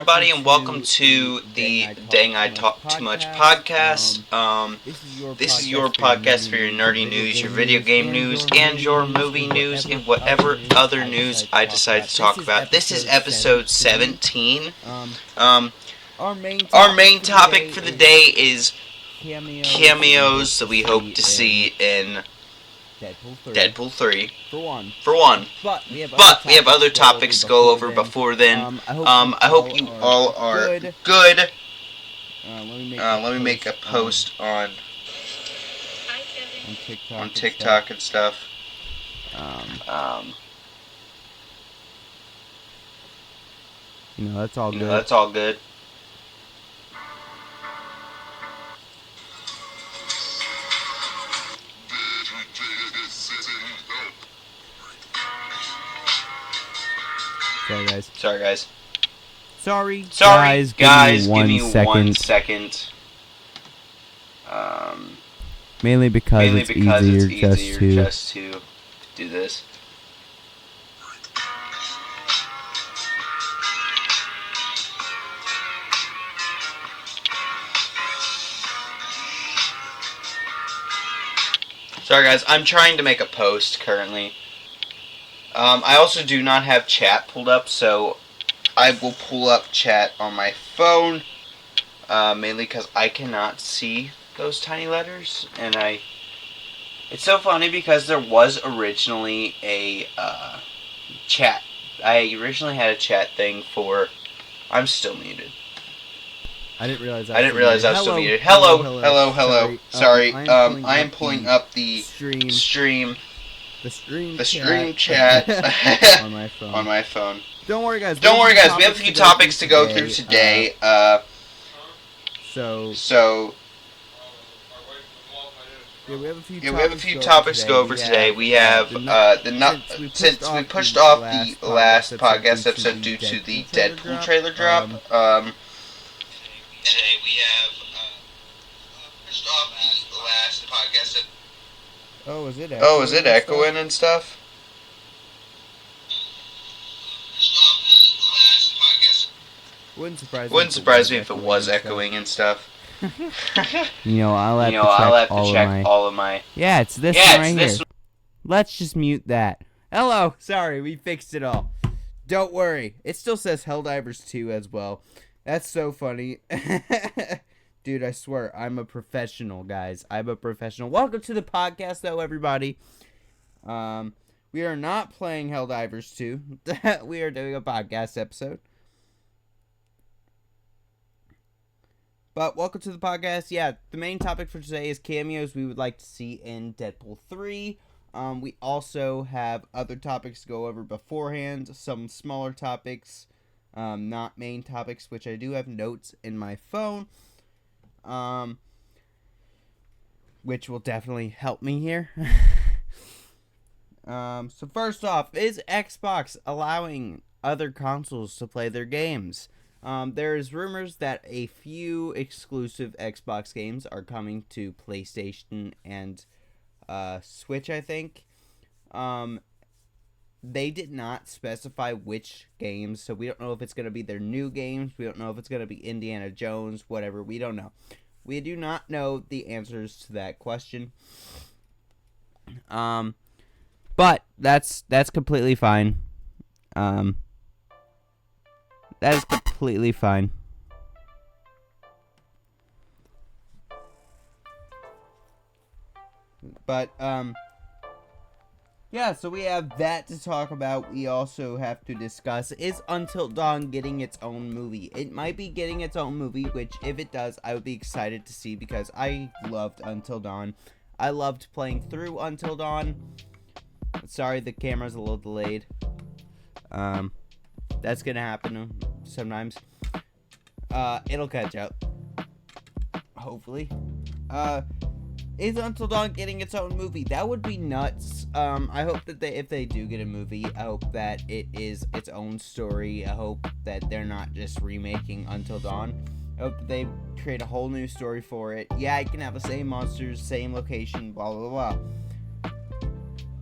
Everybody, and welcome to the Dang I Talk Too Much podcast. This is your podcast for your nerdy news, your video game news, and your movie news, and whatever other news I decide to talk about. This is episode 17. Our main topic for the day is cameos that we hope to see in Deadpool 3. For one. But we have other topics to go over before then. I hope you all are good. Let me make a post on TikTok and stuff. That's all good. That's all good. Sorry, guys. Sorry, guys. Give me 1 second. Mainly because it's easier just to do this. Sorry, guys. I'm trying to make a post currently. I also do not have chat pulled up, so I will pull up chat on my phone, mainly because I cannot see those tiny letters, and it's so funny because there was originally a chat. I originally had a chat thing for. I'm still muted. I didn't realize I was still muted. Hello. Sorry. I am pulling up the stream. The stream chat on my phone. Don't worry, guys. We have a few topics to go through today. We have a few topics to go over today. We have since we pushed off the last podcast episode due to the Deadpool trailer drop. Today we have pushed off the last podcast episode. Oh, is it echoing and stuff? Wouldn't surprise me if it was echoing and stuff. I'll have to check all of my... Yeah, it's this one right here. Let's just mute that. Hello. Sorry, we fixed it all. Don't worry. It still says Helldivers 2 as well. That's so funny. Dude, I swear, I'm a professional, guys. I'm a professional. Welcome to the podcast, though, everybody. We are not playing Helldivers 2. We are doing a podcast episode. But welcome to the podcast. Yeah, the main topic for today is cameos we would like to see in Deadpool 3. We also have other topics to go over beforehand. Some smaller topics, not main topics, which I do have notes in my phone. Which will definitely help me here. So first off, is Xbox allowing other consoles to play their games? There's rumors that a few exclusive Xbox games are coming to PlayStation and Switch, I think. They did not specify which games, so we don't know if it's going to be their new games. We don't know if it's going to be Indiana Jones, whatever. We don't know. We do not know the answers to that question. But that's completely fine. That is completely fine. But, yeah, so we have that to talk about. We also have to discuss, is Until Dawn getting its own movie? It might be getting its own movie, which if it does, I would be excited to see because I loved Until Dawn. I loved playing through Until Dawn. Sorry, the camera's a little delayed. That's gonna happen sometimes. It'll catch up. Hopefully. Is Until Dawn getting its own movie? That would be nuts. I hope that if they do get a movie, I hope that it is its own story. I hope that they're not just remaking Until Dawn. I hope that they create a whole new story for it. Yeah, it can have the same monsters, same location, blah, blah, blah.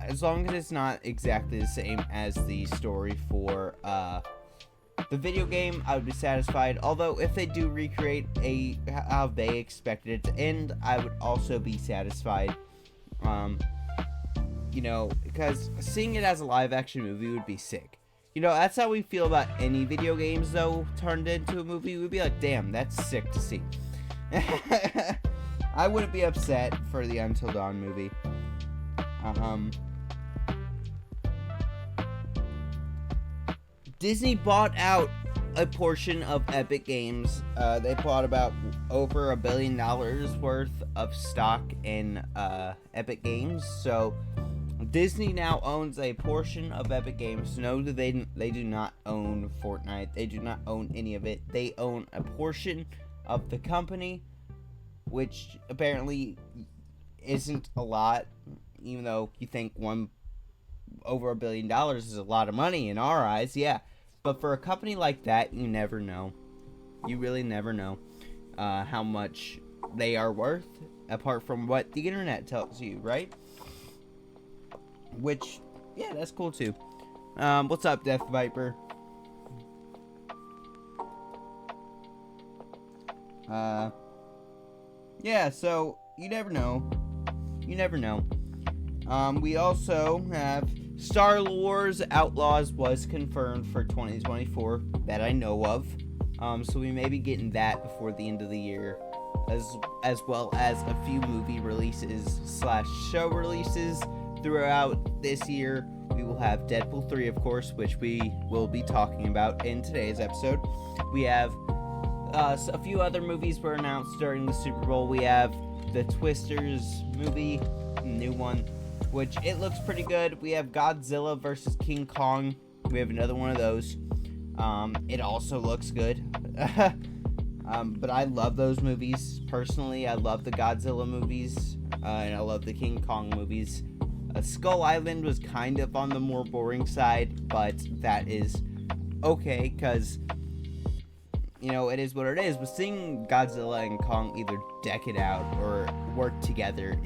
As long as it's not exactly the same as the story for, the The video game, I would be satisfied. Although, if they do recreate how they expected it to end, I would also be satisfied. Because seeing it as a live-action movie would be sick. That's how we feel about any video games, though, turned into a movie. We'd be like, damn, that's sick to see. I wouldn't be upset for the Until Dawn movie. Disney bought out a portion of Epic Games. They bought about over $1 billion worth of stock in Epic Games. So Disney now owns a portion of Epic Games. No, they do not own Fortnite. They do not own any of it. They own a portion of the company, which apparently isn't a lot, even though you think over $1 billion is a lot of money in our eyes. Yeah, but for a company like that, you never know. You really never know how much they are worth, apart from what the internet tells you, right? Which, yeah, that's cool too. What's up, Death Viper? Yeah, so you never know. You never know. We also have Star Wars Outlaws was confirmed for 2024 that I know of. So we may be getting that before the end of the year, as well as a few movie releases / show releases throughout this year. We will have Deadpool 3, of course, which we will be talking about in today's episode. We have a few other movies were announced during the Super Bowl. We have the Twisters movie, new one, which it looks pretty good. We have Godzilla vs. King Kong. We have another one of those. It also looks good. But I love those movies. Personally, I love the Godzilla movies, and I love the King Kong movies. Skull Island was kind of on the more boring side, but that is okay, because, it is what it is. But seeing Godzilla and Kong either deck it out or work together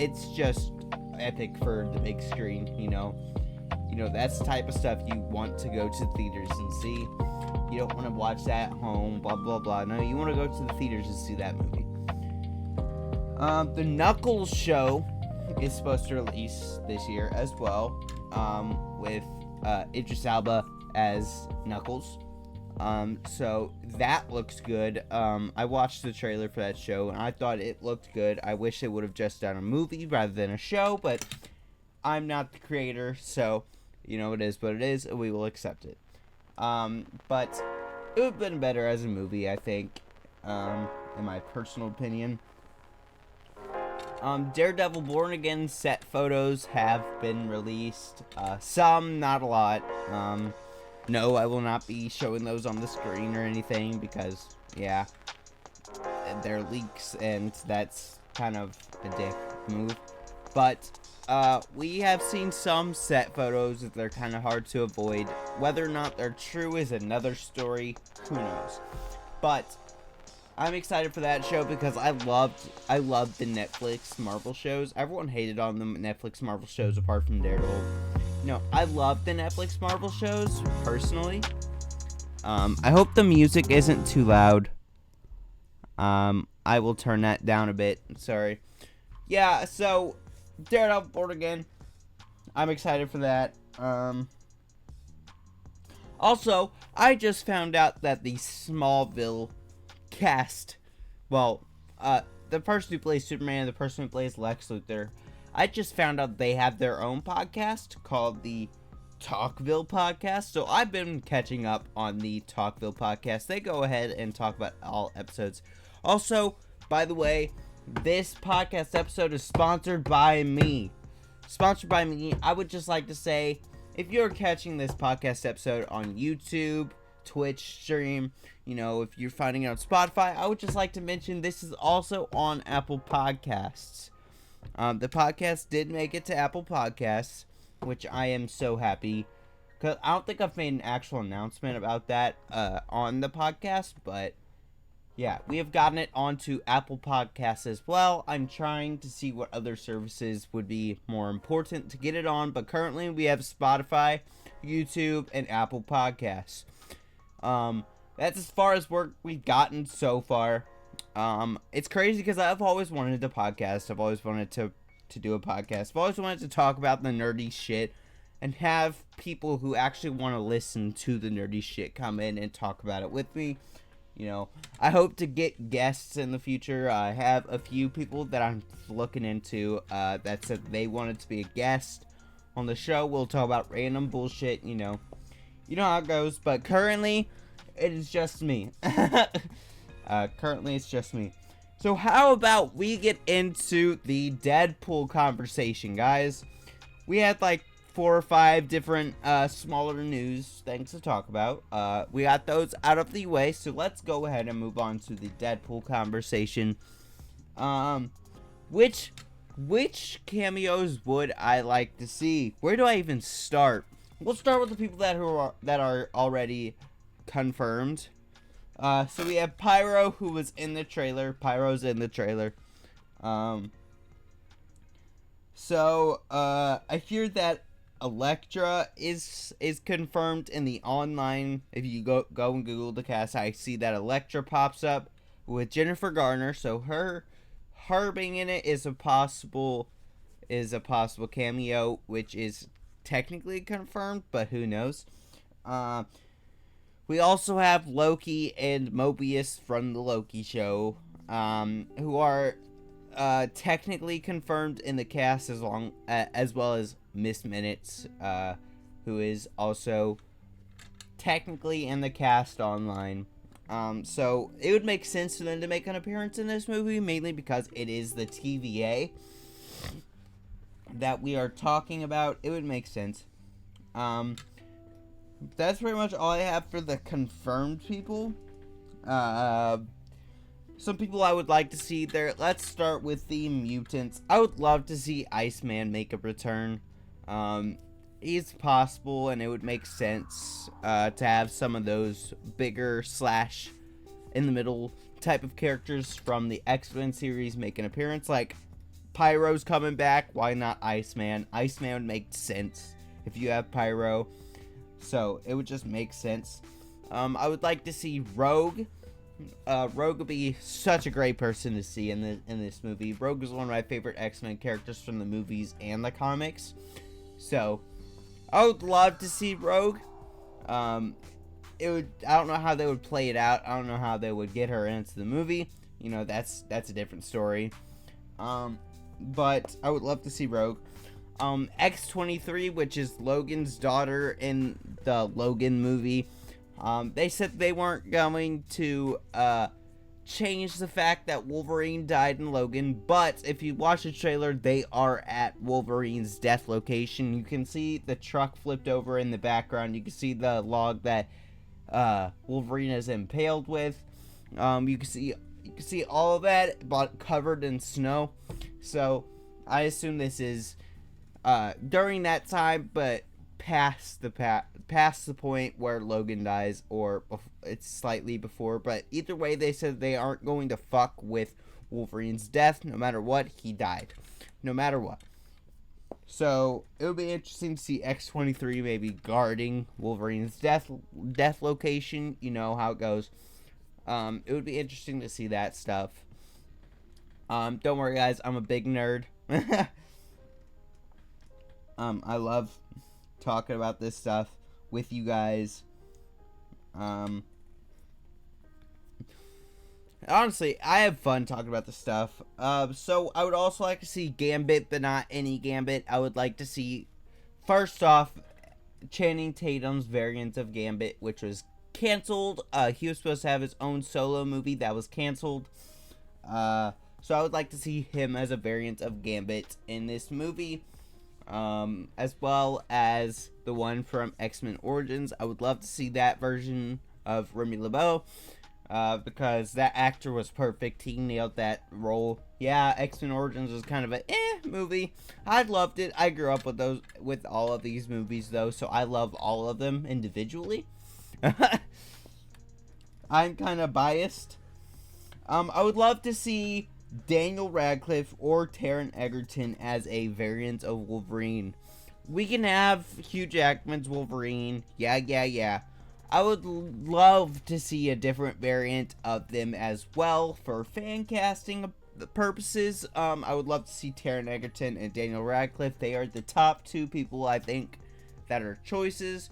it's just epic for the big screen, that's the type of stuff you want to go to theaters and see. You don't want to watch that at home, blah, blah, blah. No, you want to go to the theaters and see that movie. The Knuckles show is supposed to release this year as well, with Idris Elba as Knuckles. So that looks good. I watched the trailer for that show and I thought it looked good. I wish they would have just done a movie rather than a show, but I'm not the creator, so it is what it is, and we will accept it. But it would have been better as a movie, I think, in my personal opinion. Daredevil Born Again set photos have been released. Some, not a lot. No, I will not be showing those on the screen or anything because, yeah, they're leaks and that's kind of a dick move. But we have seen some set photos that they're kind of hard to avoid. Whether or not they're true is another story. Who knows? But I'm excited for that show because I loved the Netflix Marvel shows. Everyone hated on the Netflix Marvel shows apart from Daredevil. I love the Netflix Marvel shows, personally. I hope the music isn't too loud. I will turn that down a bit. Sorry. Yeah, so, Daredevil Born Again. I'm excited for that. Also, I just found out that the Smallville cast, the person who plays Superman and the person who plays Lex Luthor, I just found out they have their own podcast called the Talkville Podcast. So I've been catching up on the Talkville Podcast. They go ahead and talk about all episodes. Also, by the way, this podcast episode is sponsored by me. I would just like to say, if you're catching this podcast episode on YouTube, Twitch stream, if you're finding it on Spotify, I would just like to mention this is also on Apple Podcasts. The podcast did make it to Apple Podcasts, which I am so happy, because I don't think I've made an actual announcement about that on the podcast, but Yeah, we have gotten it onto Apple Podcasts as well. I'm trying to see what other services would be more important to get it on, but currently we have Spotify, YouTube, and Apple Podcasts. That's as far as work we've gotten so far. It's crazy because I've always wanted a podcast. I've always wanted to do a podcast. I've always wanted to talk about the nerdy shit and have people who actually want to listen to the nerdy shit come in and talk about it with me. You know, I hope to get guests in the future. I have a few people that I'm looking into that said they wanted to be a guest on the show. We'll talk about random bullshit, you know how it goes. But currently, it is just me. Currently, it's just me. So how about we get into the Deadpool conversation, guys? We had like 4 or 5 different smaller news things to talk about. We got those out of the way, so let's go ahead and move on to the Deadpool conversation. Which cameos would I like to see? Where do I even start? We'll start with the people that are already confirmed. So we have Pyro, who was in the trailer. Pyro's in the trailer. So I hear that Elektra is confirmed in the online. If you go and Google the cast, I see that Elektra pops up with Jennifer Garner. So her being in it is a possible cameo, which is technically confirmed, but who knows? We also have Loki and Mobius from the Loki show, who are technically confirmed in the cast as well as Miss Minutes, who is also technically in the cast online. So it would make sense for them to make an appearance in this movie, mainly because it is the TVA that we are talking about. It would make sense. That's pretty much all I have for the confirmed people. Some people I would like to see there. Let's start with the mutants. I would love to see Iceman make a return. It's possible, and it would make sense to have some of those bigger / in the middle type of characters from the X-Men series make an appearance. Like Pyro's coming back. Why not Iceman? Iceman would make sense if you have Pyro. So it would just make sense. I would like to see Rogue. Rogue would be such a great person to see in this movie. Rogue is one of my favorite X-Men characters from the movies and the comics. So I would love to see Rogue. I don't know how they would play it out. I don't know how they would get her into the movie. You know, that's a different story. But I would love to see Rogue. X-23, which is Logan's daughter in the Logan movie. They said they weren't going to change the fact that Wolverine died in Logan, but if you watch the trailer, they are at Wolverine's death location. You can see the truck flipped over in the background. You can see the log that Wolverine is impaled with. You can see all of that, but covered in snow. So I assume this is during that time, but past the point where Logan dies, or it's slightly before. But either way, they said they aren't going to fuck with Wolverine's death. No matter what, he died. No matter what. So it would be interesting to see X-23 maybe guarding Wolverine's death location. You know how it goes. It would be interesting to see that stuff. Don't worry, guys. I'm a big nerd. I love talking about this stuff with you guys. Honestly, I have fun talking about this stuff. So I would also like to see Gambit, but not any Gambit. I would like to see, first off, Channing Tatum's variant of Gambit, which was canceled. He was supposed to have his own solo movie that was canceled. So I would like to see him as a variant of Gambit in this movie. As well as the one from X-Men Origins. I would love to see that version of Remy LeBeau, because that actor was perfect. He nailed that role. Yeah, X-Men Origins was kind of a movie. I loved it. I grew up with all of these movies though, so I love all of them individually. I'm kind of biased. I would love to see Daniel Radcliffe or Taron Egerton as a variant of Wolverine. We can have Hugh Jackman's Wolverine. Yeah. I would love to see a different variant of them as well for fan casting purposes. I would love to see Taron Egerton and Daniel Radcliffe. They are the top two people I think that are choices.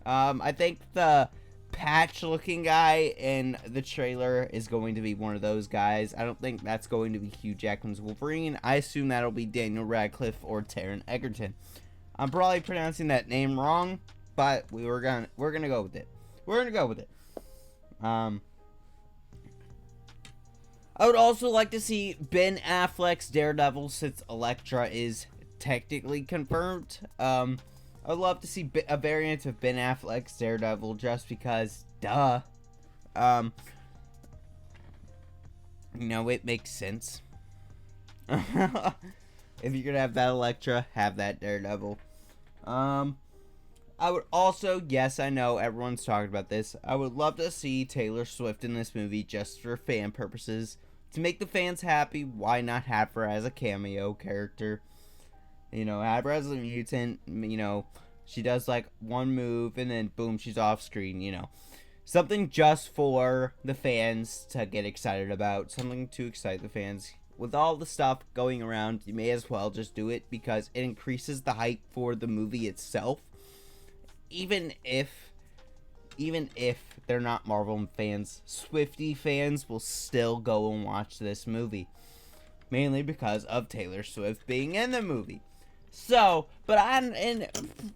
I think the patch-looking guy in the trailer is going to be one of those guys. I don't think that's going to be Hugh Jackman's Wolverine. I assume that'll be Daniel Radcliffe or Taron Egerton. I'm probably pronouncing that name wrong, but we're gonna go with it. I would also like to see Ben Affleck's Daredevil, since Elektra is technically confirmed. I would love to see a variant of Ben Affleck's Daredevil, just because, duh. It makes sense. If you're gonna have that Elektra, have that Daredevil. I would also, yes, I know everyone's talking about this, I would love to see Taylor Swift in this movie just for fan purposes. To make the fans happy, why not have her as a cameo character? Have her as a mutant, she does like one move and then boom, she's off screen, Something just for the fans to get excited about, something to excite the fans. With all the stuff going around, you may as well just do it because it increases the hype for the movie itself. Even if they're not Marvel fans, Swiftie fans will still go and watch this movie. Mainly because of Taylor Swift being in the movie. So, and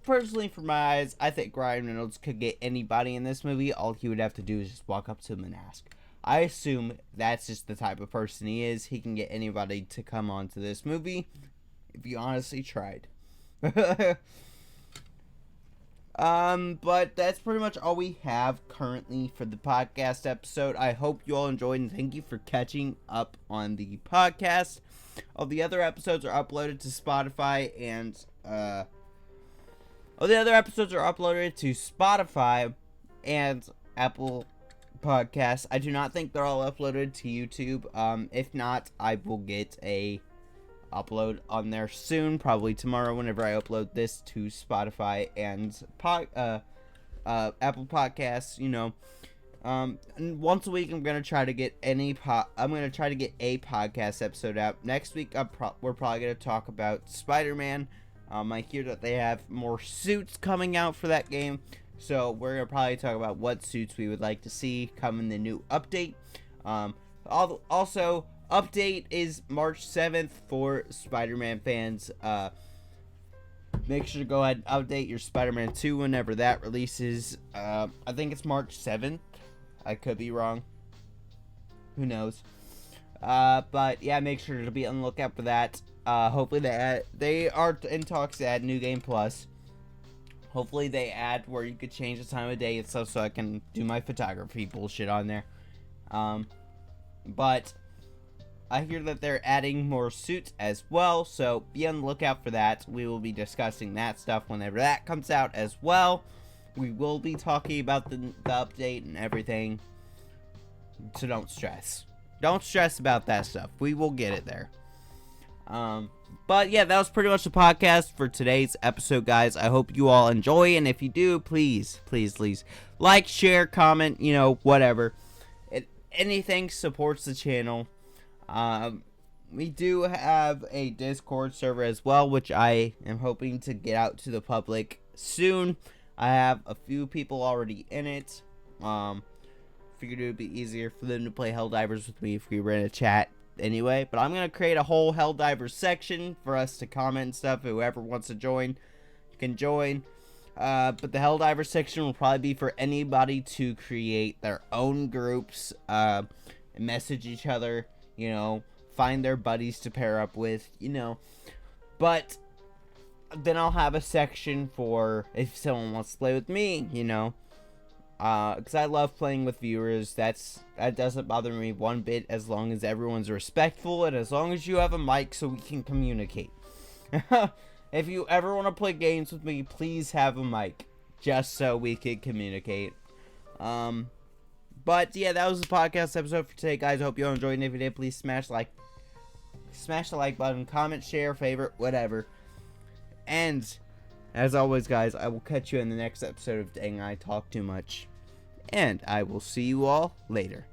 personally for my eyes, I think Ryan Reynolds could get anybody in this movie. All he would have to do is just walk up to him and ask. I assume that's just the type of person he is. He can get anybody to come onto this movie if you honestly tried. But that's pretty much all we have currently for the podcast episode. I hope you all enjoyed, and thank you for catching up on the podcast. All the other episodes are uploaded to Spotify and Apple Podcasts. I do not think they're all uploaded to YouTube. If not, I will get a upload on there soon, probably tomorrow whenever I upload this to Spotify and Apple Podcasts. And once a week I'm gonna try to get a podcast episode out. Next week we're probably gonna talk about Spider-Man. I hear that they have more suits coming out for that game, so we're gonna probably talk about what suits we would like to see come in the new update. Also, update is March 7th for Spider-Man fans. Make sure to go ahead and update your Spider-Man 2 whenever that releases. I think it's March 7th. I could be wrong. Who knows? But yeah, make sure to be on the lookout for that. Hopefully they are in talks to add New Game Plus. Hopefully they add where you could change the time of day and stuff so I can do my photography bullshit on there. But I hear that they're adding more suits as well, so be on the lookout for that. We will be discussing that stuff whenever that comes out as well. We will be talking about the update and everything, so don't stress. Don't stress about that stuff. We will get it there. But yeah, that was pretty much the podcast for today's episode, guys. I hope you all enjoy, and if you do, please like, share, comment, whatever. Anything supports the channel. We do have a Discord server as well, which I am hoping to get out to the public soon. I have a few people already in it. Figured it would be easier for them to play Helldivers with me if we were in a chat anyway. But I'm going to create a whole Helldivers section for us to comment and stuff. Whoever wants to join can join. But the Helldivers section will probably be for anybody to create their own groups, message each other, find their buddies to pair up with, But then I'll have a section for if someone wants to play with me, because I love playing with viewers. That doesn't bother me one bit, as long as everyone's respectful and as long as you have a mic so we can communicate. If you ever want to play games with me, please have a mic, just so we can communicate. But yeah, that was the podcast episode for today, guys. I hope you all enjoyed. And if you did, please smash the like button, comment, share, favorite, whatever. And as always, guys, I will catch you in the next episode of Dang I Talk Too Much. And I will see you all later.